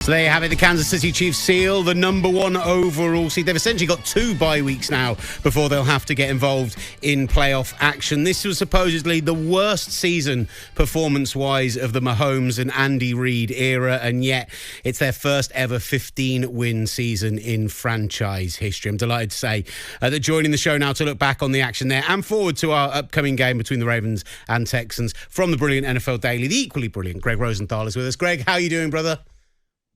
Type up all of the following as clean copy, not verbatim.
So there you have it. The Kansas City Chiefs seal the #1 overall seed. They've essentially got 2 bye weeks now before they'll have to get involved in playoff action. This was supposedly the worst season performance-wise of the Mahomes and Andy Reid era, and yet it's their first ever 15-win season in franchise history. I'm delighted to say that joining the show now to look back on the action there and forward to our upcoming game between the Ravens and Texans from the brilliant NFL Daily, the equally brilliant Gregg Rosenthal is with us. Greg, how are you doing, brother?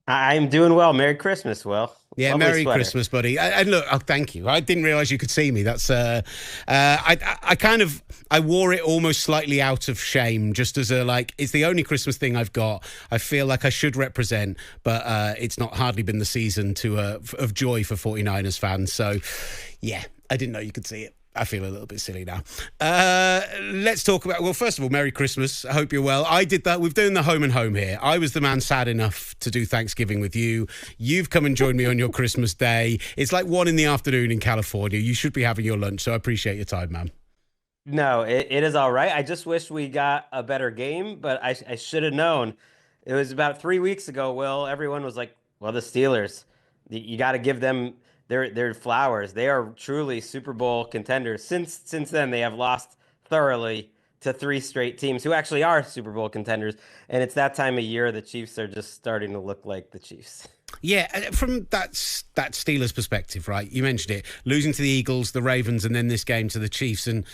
I'm doing well. Merry Christmas, Will. Yeah, Lovely Merry sweater. Christmas, buddy. And look, thank you. I didn't realize you could see me. That's I wore it almost slightly out of shame, just as it's the only Christmas thing I've got. I feel like I should represent, but it's not hardly been the season of joy for 49ers fans. So, yeah, I didn't know you could see it. I feel a little bit silly now. Let's talk about, well, first of all, Merry Christmas. I hope you're well. I did that. We've done the home and home here. I was the man sad enough to do Thanksgiving with you. You've come and joined me on your Christmas day. It's like 1 PM in California. You should be having your lunch, so I appreciate your time, man. No, it is all right. I just wish we got a better game, but I should have known. It was about 3 weeks ago, Will. Everyone was like, well, the Steelers, you got to give them their flowers. They are truly Super Bowl contenders. Since then, they have lost thoroughly to 3 straight teams who actually are Super Bowl contenders. And it's that time of year the Chiefs are just starting to look like the Chiefs. Yeah, from that Steelers perspective, right? You mentioned it, losing to the Eagles, the Ravens, and then this game to the Chiefs. And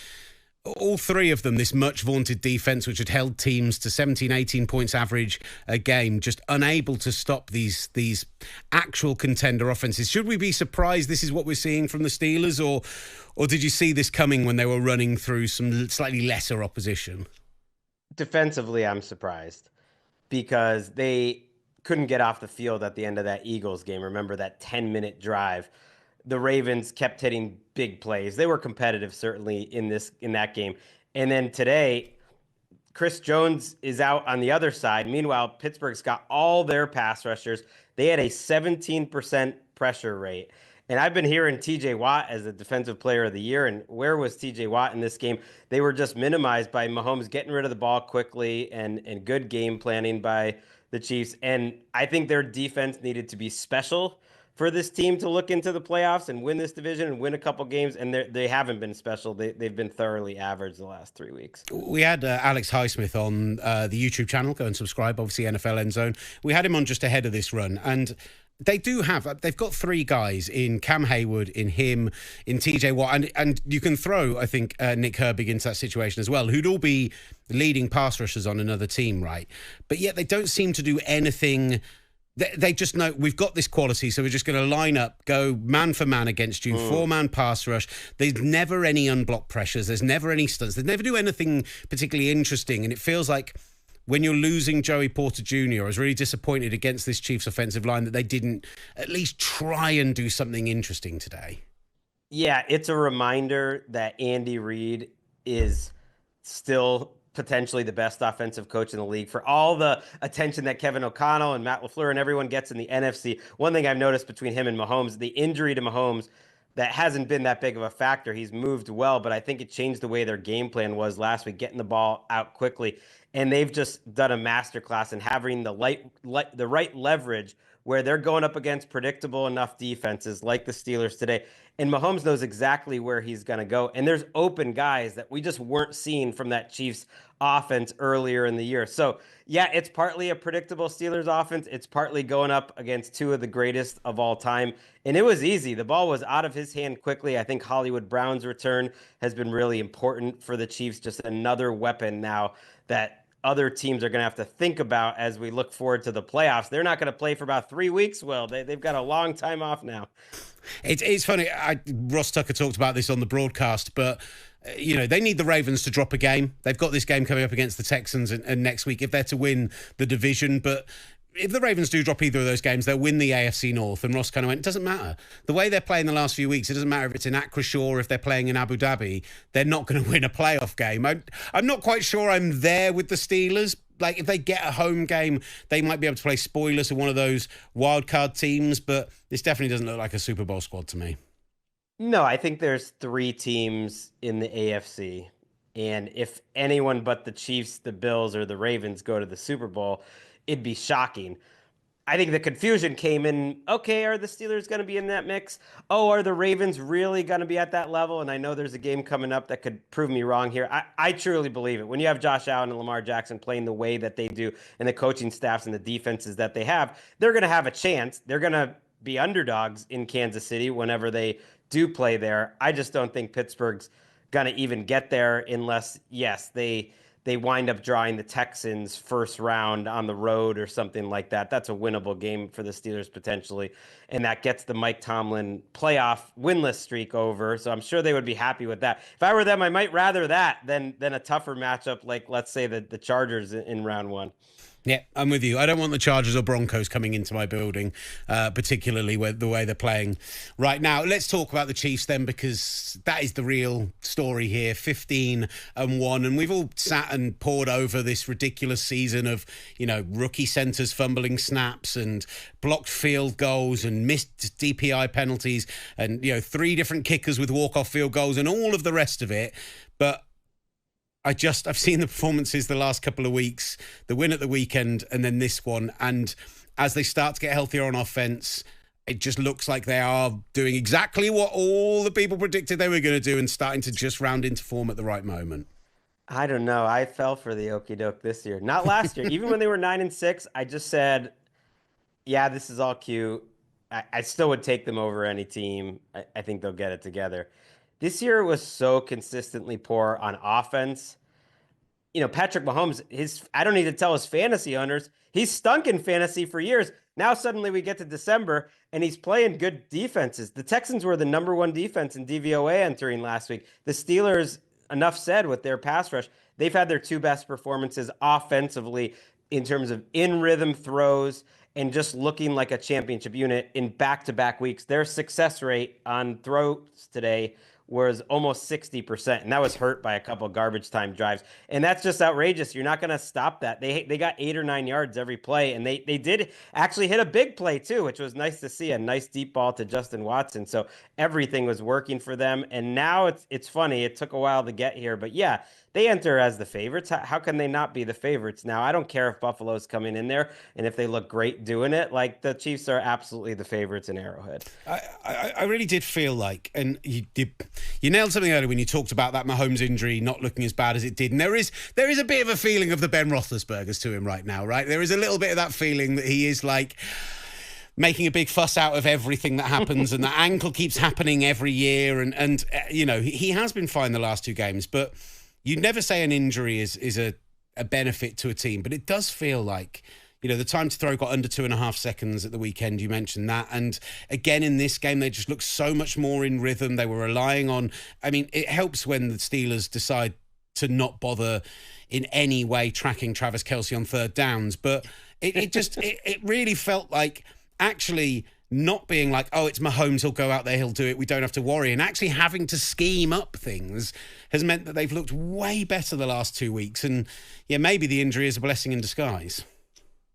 all 3 of them, this much vaunted defense, which had held teams to 17, 18 points average a game, just unable to stop these actual contender offenses. Should we be surprised this is what we're seeing from the Steelers, or did you see this coming when they were running through some slightly lesser opposition? Defensively, I'm surprised because they couldn't get off the field at the end of that Eagles game. Remember that 10-minute drive? The Ravens kept hitting big plays. They were competitive, certainly, in that game. And then today, Chris Jones is out on the other side. Meanwhile, Pittsburgh's got all their pass rushers. They had a 17% pressure rate. And I've been hearing TJ Watt as the defensive player of the year. And where was TJ Watt in this game? They were just minimized by Mahomes getting rid of the ball quickly and good game planning by the Chiefs. And I think their defense needed to be special for this team to look into the playoffs and win this division and win a couple games, and they haven't been special. They've been thoroughly average the last 3 weeks. We had Alex Highsmith on the YouTube channel. Go and subscribe, obviously, NFL End Zone. We had him on just ahead of this run, and they've got 3 guys in Cam Hayward, in him, in TJ Watt, and you can throw, I think, Nick Herbig into that situation as well, who'd all be leading pass rushers on another team, right? But yet they don't seem to do anything. They just know we've got this quality, so we're just going to line up, go man for man against you, 4-man pass rush. There's never any unblocked pressures. There's never any stunts. They never do anything particularly interesting, and it feels like when you're losing Joey Porter Jr., I was really disappointed against this Chiefs offensive line that they didn't at least try and do something interesting today. Yeah, it's a reminder that Andy Reid is still potentially the best offensive coach in the league. For all the attention that Kevin O'Connell and Matt LaFleur and everyone gets in the NFC, one thing I've noticed between him and Mahomes, the injury to Mahomes, that hasn't been that big of a factor. He's moved well, but I think it changed the way their game plan was last week, getting the ball out quickly. And they've just done a masterclass in having the right leverage where they're going up against predictable enough defenses like the Steelers today. And Mahomes knows exactly where he's going to go. And there's open guys that we just weren't seeing from that Chiefs offense earlier in the year. So, yeah, it's partly a predictable Steelers offense. It's partly going up against 2 of the greatest of all time. And it was easy. The ball was out of his hand quickly. I think Hollywood Brown's return has been really important for the Chiefs. Just another weapon now that other teams are going to have to think about as we look forward to the playoffs. They're not going to play for about 3 weeks. Well, they've got a long time off now. It's funny. Ross Tucker talked about this on the broadcast, but they need the Ravens to drop a game. They've got this game coming up against the Texans and next week if they're to win the division. But if the Ravens do drop either of those games, they'll win the AFC North. And Ross kind of went, it doesn't matter. The way they're playing the last few weeks, it doesn't matter if it's in Acrisure or if they're playing in Abu Dhabi. They're not going to win a playoff game. I'm not quite sure I'm there with the Steelers. Like, if they get a home game, they might be able to play spoilers to one of those wildcard teams. But this definitely doesn't look like a Super Bowl squad to me. No, I think there's 3 teams in the AFC. And if anyone but the Chiefs, the Bills, or the Ravens go to the Super Bowl, it'd be shocking. I think the confusion came in, okay, are the Steelers going to be in that mix? Oh, are the Ravens really going to be at that level? And I know there's a game coming up that could prove me wrong here. I truly believe it. When you have Josh Allen and Lamar Jackson playing the way that they do and the coaching staffs and the defenses that they have, they're going to have a chance. They're going to be underdogs in Kansas City whenever they do play there. I just don't think Pittsburgh's going to even get there unless, yes, they wind up drawing the Texans first round on the road or something like that. That's a winnable game for the Steelers potentially. And that gets the Mike Tomlin playoff winless streak over. So I'm sure they would be happy with that. If I were them, I might rather that than a tougher matchup like, let's say, the Chargers in round one. Yeah, I'm with you. I don't want the Chargers or Broncos coming into my building, particularly the way they're playing right now. Let's talk about the Chiefs then, because that is the real story here. 15-1, and we've all sat and pored over this ridiculous season of, rookie centers fumbling snaps and blocked field goals and missed DPI penalties and, 3 different kickers with walk-off field goals and all of the rest of it. But I've seen the performances the last couple of weeks, the win at the weekend and then this one. And as they start to get healthier on offense, it just looks like they are doing exactly what all the people predicted they were going to do and starting to just round into form at the right moment. I don't know. I fell for the okie doke this year. Not last year. Even when they were 9-6, I just said, yeah, this is all cute. I still would take them over any team. I think they'll get it together. This year was so consistently poor on offense. Patrick Mahomes, I don't need to tell his fantasy owners, he's stunk in fantasy for years. Now suddenly we get to December and he's playing good defenses. The Texans were the number 1 defense in DVOA entering last week. The Steelers, enough said with their pass rush, they've had their 2 best performances offensively in terms of in-rhythm throws and just looking like a championship unit in back-to-back weeks. Their success rate on throws today was almost 60%, and that was hurt by a couple of garbage time drives. And that's just outrageous. You're not going to stop that. They got 8 or 9 yards every play, and they did actually hit a big play too, which was nice to see, a nice deep ball to Justin Watson. So everything was working for them. And now it's funny. It took a while to get here, but yeah, they enter as the favorites. How can they not be the favorites? Now, I don't care if Buffalo's coming in there and if they look great doing it. Like, the Chiefs are absolutely the favorites in Arrowhead. I really did feel like, and you nailed something earlier when you talked about that Mahomes injury not looking as bad as it did. And there is a bit of a feeling of the Ben Roethlisbergers to him right now, right? There is a little bit of that feeling that he is like making a big fuss out of everything that happens and the ankle keeps happening every year. And he has been fine the last 2 games, but you never say an injury is a benefit to a team, but it does feel like, the time to throw got under 2.5 seconds at the weekend. You mentioned that. And again, in this game, they just look so much more in rhythm. They were relying on, it helps when the Steelers decide to not bother in any way tracking Travis Kelce on 3rd downs. But it really felt like actually not being like, oh, it's Mahomes, he'll go out there, he'll do it, we don't have to worry. And actually having to scheme up things has meant that they've looked way better the last 2 weeks. And yeah, maybe the injury is a blessing in disguise.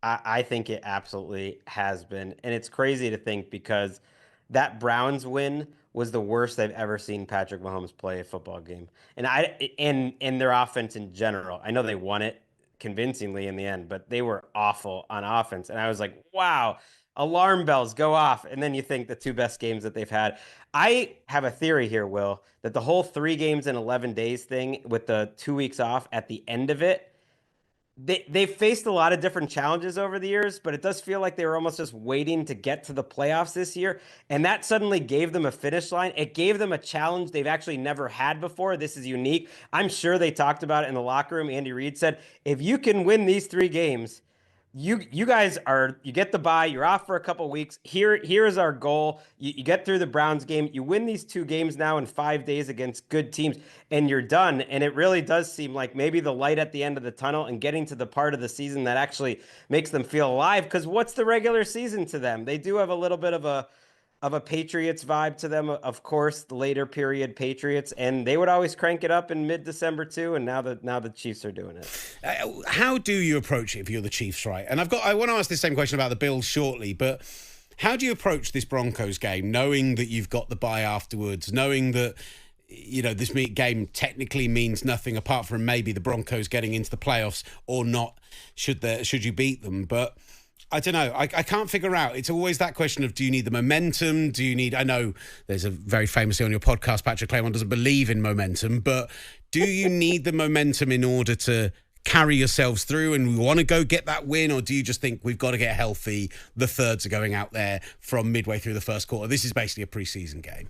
I think it absolutely has been. And it's crazy to think because that Browns win was the worst I've ever seen Patrick Mahomes play a football game. And their offense in general. I know they won it convincingly in the end, but they were awful on offense. And I was like, wow, alarm bells go off. And then you think the 2 best games that they've had. I have a theory here, Will, that the whole 3 games in 11 days thing with the 2 weeks off at the end of it, They've faced a lot of different challenges over the years, but it does feel like they were almost just waiting to get to the playoffs this year. And that suddenly gave them a finish line. It gave them a challenge they've actually never had before. This is unique. I'm sure they talked about it in the locker room. Andy Reid said, if you can win these 3 games, you guys you get the bye, you're off for a couple weeks. Here is our goal. You get through the Browns game, you win these 2 games now in 5 days against good teams, and you're done. And it really does seem like maybe the light at the end of the tunnel and getting to the part of the season that actually makes them feel alive. Because what's the regular season to them? They do have a little bit of a Patriots vibe to them, of course, the later period Patriots, and they would always crank it up in mid-December too, and now the Chiefs are doing it. How do you approach it if you're the Chiefs, right? And I want to ask the same question about the Bills shortly, but how do you approach this Broncos game, knowing that you've got the bye afterwards, knowing that this game technically means nothing apart from maybe the Broncos getting into the playoffs or not, should you beat them, but I don't know. I can't figure out. It's always that question of, do you need the momentum? Do you need... I know there's a very famously on your podcast, Patrick Claymont doesn't believe in momentum, but do you need the momentum in order to carry yourselves through and we want to go get that win? Or do you just think we've got to get healthy? The thirds are going out there from midway through the first quarter. This is basically a preseason game.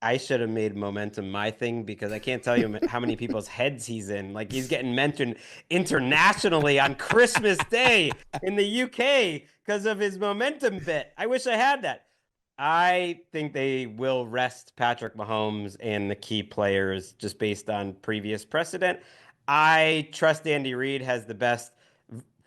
I should have made momentum my thing, because I can't tell you how many people's heads he's in. Like, he's getting mentioned internationally on Christmas Day in the UK because of his momentum bit. I wish I had that. I think they will rest Patrick Mahomes and the key players just based on previous precedent. I trust Andy Reid has the best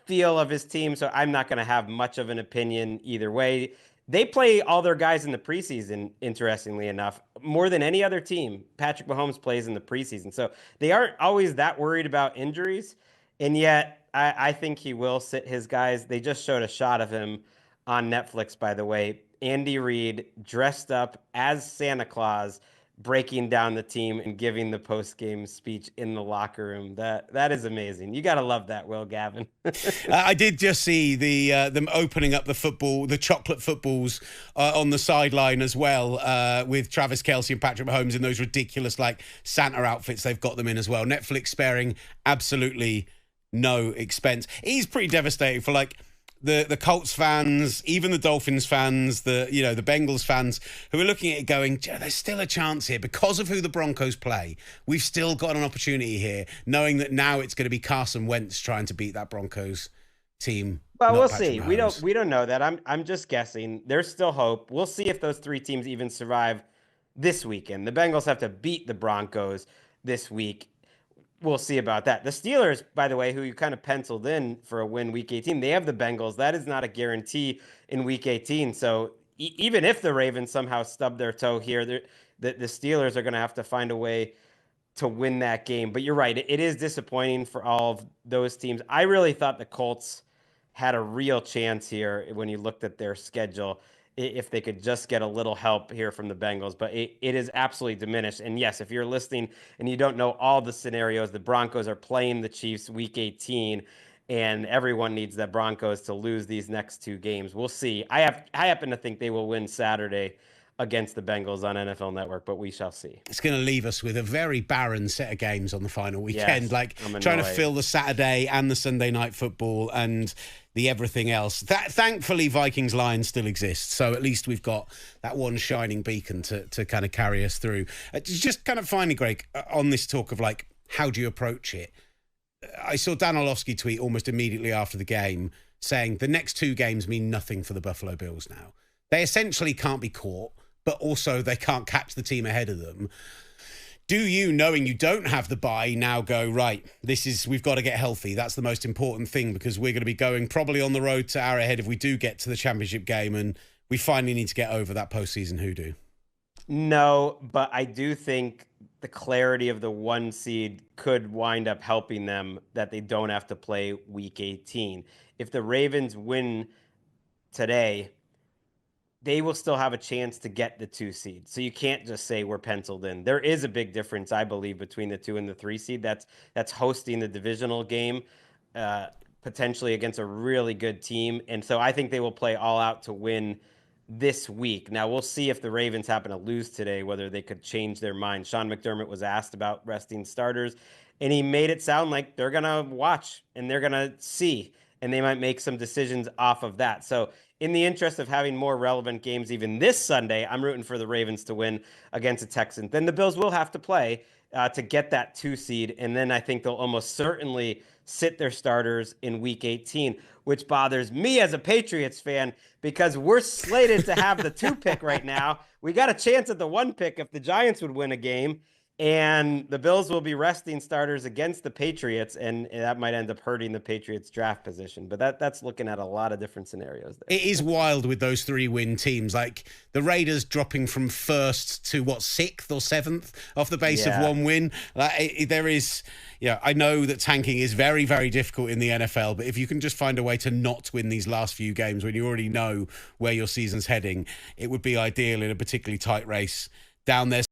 feel of his team, so I'm not going to have much of an opinion either way. They play all their guys in the preseason, interestingly enough, more than any other team. Patrick Mahomes plays in the preseason. So they aren't always that worried about injuries. And yet I think he will sit his guys. They just showed a shot of him on Netflix, by the way. Andy Reid dressed up as Santa Claus, breaking down the team and giving the post-game speech in the locker room. That is amazing. You got to love that, Will, Gavin. I did just see them opening up the chocolate footballs on the sideline as well, with Travis Kelce and Patrick Mahomes in those ridiculous like Santa outfits they've got them in as well. Netflix sparing absolutely no expense. He's pretty devastating for like the Colts fans, even the Dolphins fans, the Bengals fans who are looking at it going, there's still a chance here because of who the Broncos play. We've still got an opportunity here, knowing that now it's going to be Carson Wentz trying to beat that Broncos team. Well, we'll see. We don't know that. I'm just guessing. There's still hope. We'll see if those three teams even survive this weekend. The Bengals have to beat the Broncos this week. We'll see about that. The Steelers, by the way, who you kind of penciled in for a win week 18, they have the Bengals. That is not a guarantee in week 18. So even if the Ravens somehow stub their toe here, the Steelers are going to have to find a way to win that game. But you're right. It is disappointing for all of those teams. I really thought the Colts had a real chance here when you looked at their schedule, if they could just get a little help here from the Bengals, but it is absolutely diminished. And yes, if you're listening and you don't know all the scenarios, the Broncos are playing the Chiefs week 18, and everyone needs the Broncos to lose these next two games. We'll see. I happen to think they will win Saturday against the Bengals on NFL Network, but we shall see. It's going to leave us with a very barren set of games on the final weekend, yes, trying to fill the Saturday and the Sunday night football and the everything else. Thankfully, Vikings-Lions still exists, so at least we've got that one shining beacon to kind of carry us through. Just kind of finally, Greg, on this talk of like, how do you approach it? I saw Dan Orlovsky tweet almost immediately after the game saying the next two games mean nothing for the Buffalo Bills now. They essentially can't be caught, but also they can't catch the team ahead of them. Do you, knowing you don't have the bye, now go, right, we've got to get healthy. That's the most important thing, because we're going to be going probably on the road to Arrowhead if we do get to the championship game, and we finally need to get over that postseason hoodoo? No, but I do think the clarity of the 1 seed could wind up helping them, that they don't have to play week 18. If the Ravens win today, they will still have a chance to get the 2 seed. So you can't just say we're penciled in. There is a big difference, I believe, between the 2 and the 3 seed. That's hosting the divisional game, potentially against a really good team. And so I think they will play all out to win this week. Now, we'll see if the Ravens happen to lose today, whether they could change their mind. Sean McDermott was asked about resting starters, and he made it sound like they're going to watch and they're going to see, and they might make some decisions off of that. So in the interest of having more relevant games even this Sunday, I'm rooting for the Ravens to win against the Texans. Then the Bills will have to play to get that 2 seed, and then I think they'll almost certainly sit their starters in week 18, which bothers me as a Patriots fan, because we're slated to have the 2 pick right now. We got a chance at the 1 pick if the Giants would win a game, and the Bills will be resting starters against the Patriots, and that might end up hurting the Patriots' draft position. But that's looking at a lot of different scenarios there. It is wild with those 3-win teams, like the Raiders dropping from 1st to 6th or 7th off the base of 1 win. There is, I know that tanking is very, very difficult in the NFL, but if you can just find a way to not win these last few games when you already know where your season's heading, it would be ideal in a particularly tight race down there.